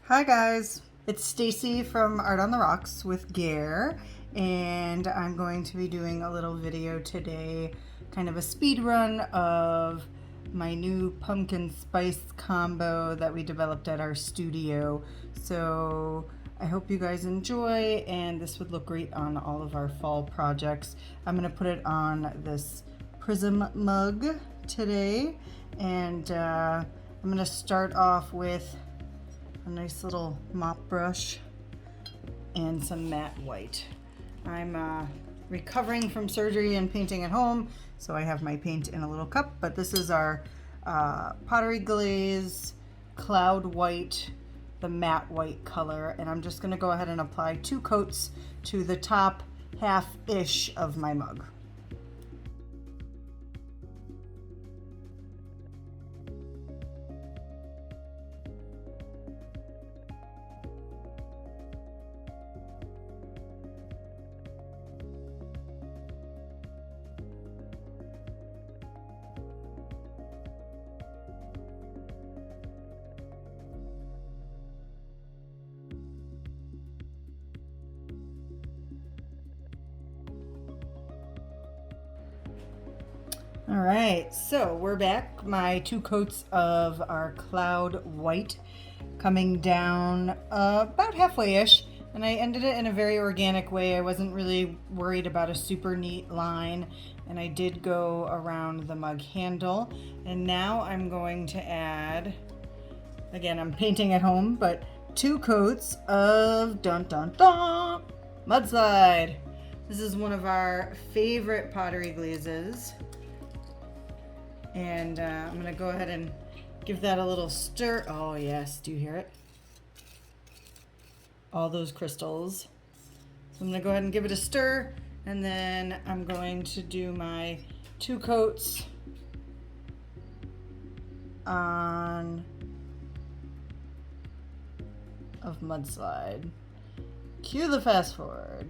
Hi guys, it's Stacy from Art on the Rocks with Gare, and I'm going to be doing a little video today, kind of a speed run of my new pumpkin spice combo that we developed at our studio. So I hope you guys enjoy, and this would look great on all of our fall projects. I'm going to put it on this prism mug today, and I'm going to start off with a nice little mop brush and some matte white. I'm recovering from surgery and painting at home, so I have my paint in a little cup, but this is our pottery glaze cloud white, the matte white color, and I'm just going to go ahead and apply 2 coats to the top half-ish of my mug. All right, so we're back. My 2 coats of our cloud white coming down about halfway-ish, and I ended it in a very organic way. I wasn't really worried about a super neat line, and I did go around the mug handle. And now I'm going to add, again, I'm painting at home, but 2 coats of Mudslide. This is one of our favorite pottery glazes. And I'm going to go ahead and give that a little stir. Oh yes, do you hear it? All those crystals. So I'm going to go ahead and give it a stir, and then I'm going to do my 2 coats of Mudslide. Cue the fast forward.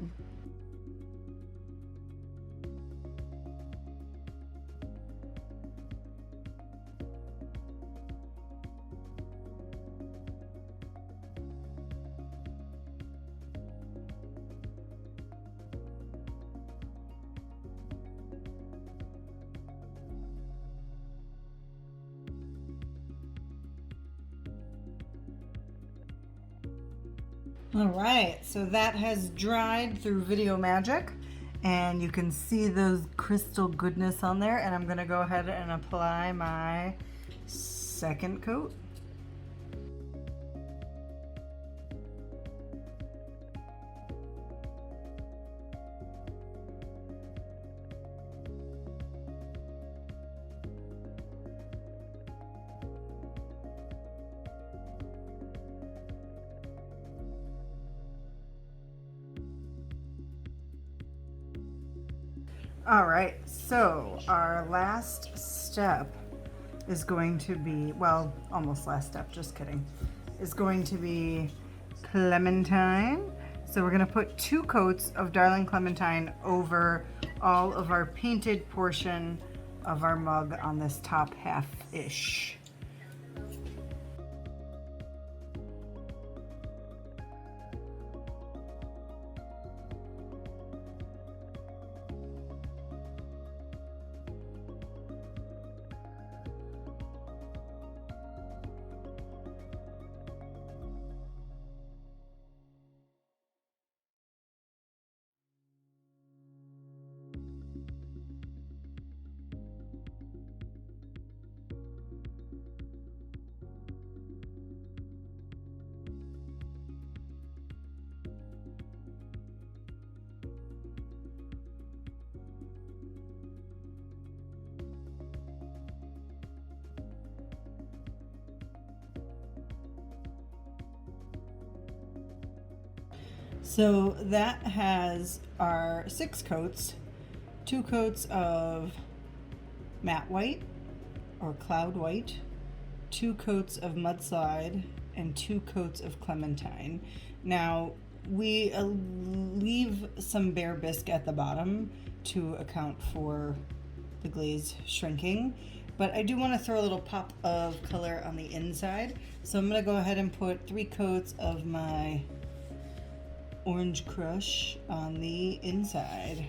All right, so that has dried through video magic, and you can see those crystal goodness on there, and I'm gonna go ahead and apply my 2nd coat. All right, so our last step is going to be, well, almost last step, just kidding, is going to be Clementine. So we're gonna put 2 coats of Darling Clementine over all of our painted portion of our mug on this top half-ish. So that has our 6 coats, 2 coats of matte white or cloud white, 2 coats of Mudslide, and 2 coats of Clementine. Now we leave some bare bisque at the bottom to account for the glaze shrinking, but I do want to throw a little pop of color on the inside. So I'm going to go ahead and put 3 coats of my Orange Crush on the inside.